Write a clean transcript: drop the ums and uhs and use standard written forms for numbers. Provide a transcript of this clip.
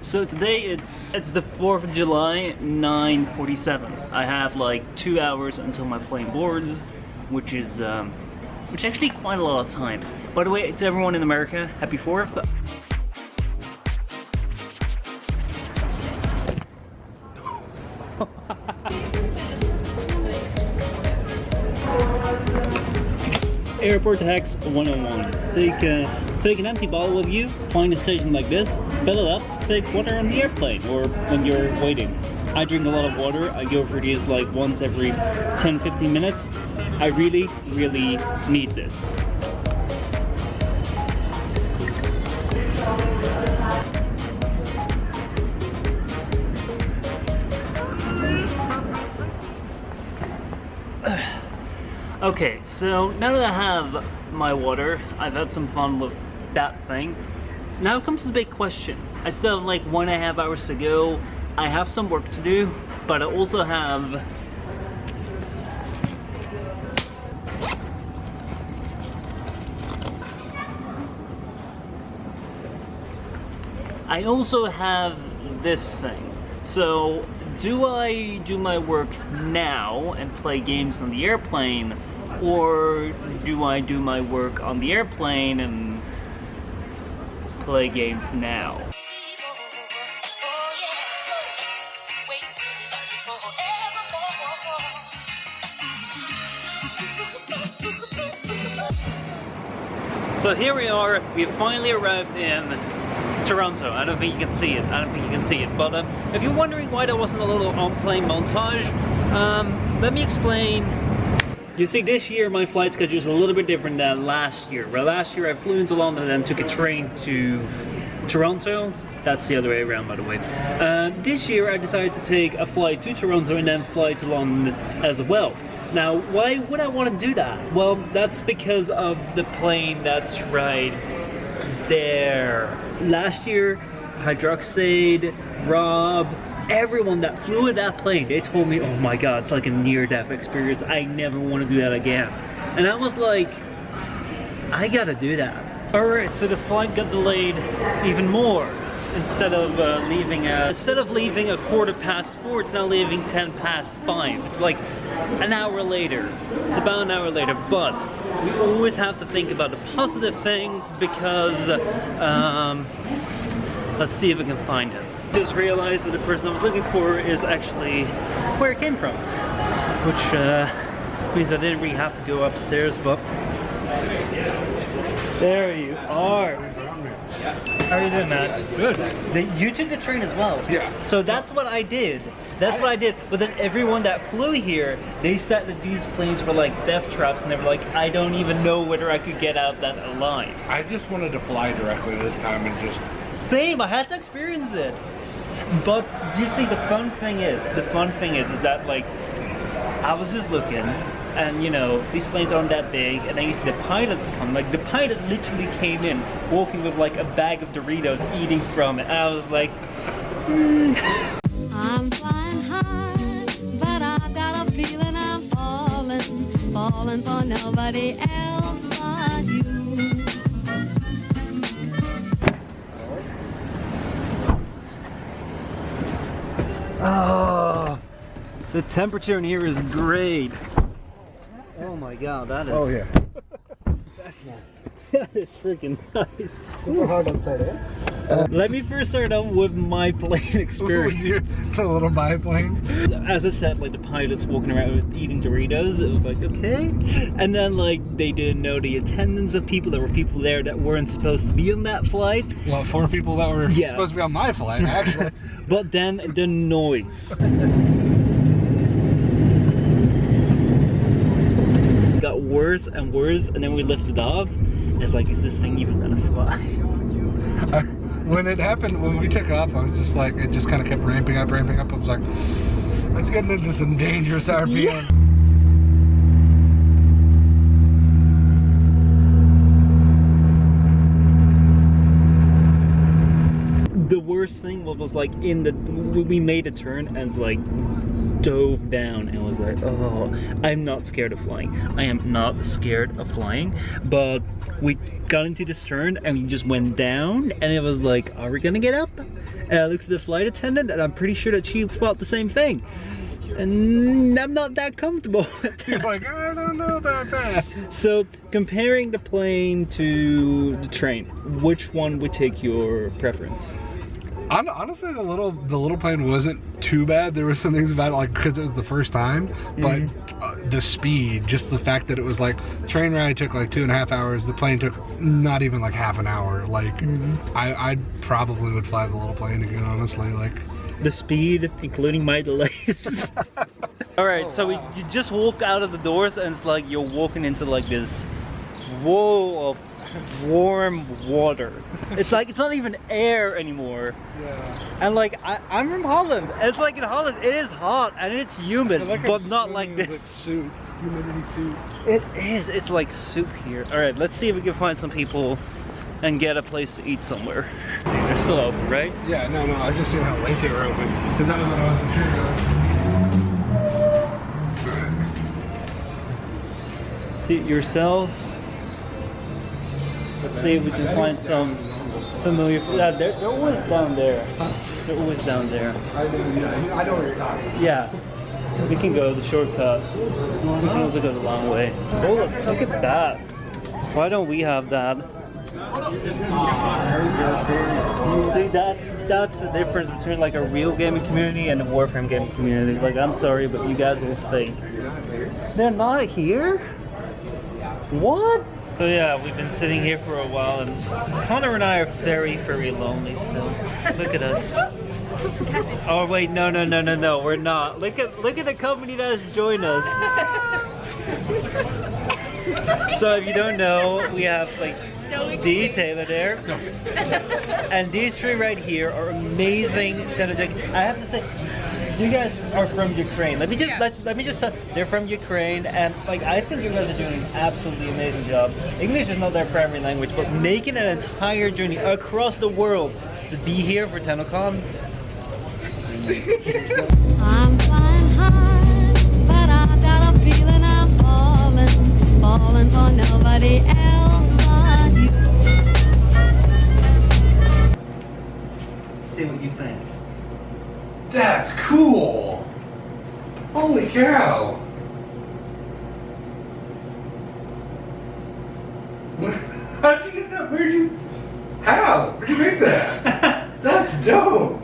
So today it's the 4th of July, 9:47. I have like 2 hours until my plane boards, which is actually quite a lot of time. By the way, to everyone in America, happy 4th. Airport hacks 101. Take an empty bottle with you, find a station like this, fill it up, take water on the airplane or when you're waiting. I drink a lot of water. I go for these like once every 10-15 minutes. I really need this. Okay, so now that I have my water, I've had some fun with that thing. Now comes the big question. I still have like 1.5 hours to go. I have some work to do, but I also have this thing. So do I do my work now and play games on the airplane, or do I do my work on the airplane and play games now? So here we are, we've finally arrived in Toronto. I don't think you can see it. But if you're wondering why there wasn't a little on-plane montage, let me explain. You see, this year my flight schedule is a little bit different than last year. Well, last year I flew into London and then took a train to Toronto. That's the other way around, by the way. This year I decided to take a flight to Toronto and then fly to London as well. Now, why would I want to do that? Well, that's because of the plane that's right there. Last year, Hydroxide, Rob, everyone that flew in that plane, they told me, oh my god, it's like a near-death experience. I never want to do that again. And I was like, I gotta do that. Alright, so the flight got delayed even more. Instead of leaving at 4:15, it's now leaving 5:10. It's like an hour later. It's about an hour later, but we always have to think about the positive things because let's see if we can find it. Just realized that the person I was looking for is actually where it came from, which means I didn't really have to go upstairs, but there you are. How are you doing, Matt? Good. You took the train as well. Yeah. So that's what I did. That's what I did. But then everyone that flew here, they said that these planes were like death traps, and they were like, I don't even know whether I could get out that alive. I just wanted to fly directly this time and just... Same, I had to experience it. But do you see, the fun thing is that like, I was just looking, and you know, these planes aren't that big, and then you see the pilots come. Like, the pilot literally came in walking with like a bag of Doritos, eating from it. And I was like, I'm flying high, but I've got a feeling I'm falling for nobody else but you. oh, the temperature in here is great. Oh my god, that is... Oh yeah. That's nice. That is freaking nice. Super hard outside, eh? Let me first start out with my plane experience. A little biplane. As I said, like, the pilots walking around with eating Doritos, it was like, okay. And then, like, they didn't know the attendance of people. There were people there that weren't supposed to be on that flight. Well, 4 people that were supposed to be on my flight, actually. But then the noise. Got worse and worse, and then we lifted off. It's like, is this thing even gonna fly? When it happened, when we took off, I was just like, it just kind of kept ramping up. I was like, let's get into some dangerous RPM. Yeah. The worst thing was like we made a turn and it's like dove down and was like, oh, I'm not scared of flying. I am not scared of flying, but we got into this turn and we just went down and it was like, are we gonna get up? And I looked at the flight attendant, and I'm pretty sure that she felt the same thing. And I'm not that comfortable with You're that. like, I don't know about that. So, comparing the plane to the train, which one would take your preference? Honestly, the little plane wasn't too bad. There were some things about it, like, because it was the first time, but the speed, just the fact that it was like, train ride took like 2.5 hours, the plane took not even like half an hour. Like, I probably would fly the little plane again, honestly. Like, The speed, including my delays. Alright, so you just walk out of the doors and it's like you're walking into like this wall of warm water. It's like, it's not even air anymore. yeah. And like, I'm from Holland. It's like in Holland, it is hot and it's humid, but not like this. Like soup, humidity soup. It is, it's like soup here. Alright, let's see if we can find some people and get a place to eat somewhere. See, they're still open, right? Yeah, no, I was just seeing how late they were open, because that was what I wasn't sure of. Seat yourself. Let's see if we can find some familiar food. They're always down there. They're always down there. I know where you're talking. Yeah. We can go the shortcut. We can also go the long way. Oh, look at that. Why don't we have that? See, that's the difference between like a real gaming community and a Warframe gaming community. Like, I'm sorry, but you guys will fake. They're not here? What? So yeah, we've been sitting here for a while, and Connor and I are very, very lonely still. Look at us. Oh wait, no, we're not. Look at the company that has joined us. So if you don't know, we have like D, Taylor there, and these three right here are amazing Tennocon. I have to say, you guys are from Ukraine. Let me just say, they're from Ukraine, and like, I think you guys are doing an absolutely amazing job. English is not their primary language, but making an entire journey across the world to be here for Tennocon. I'm flying high, but I got a feeling I'm falling for nobody else but you. See what you think. That's cool! Holy cow! How'd you get that? How? Where'd you make that? That's dope!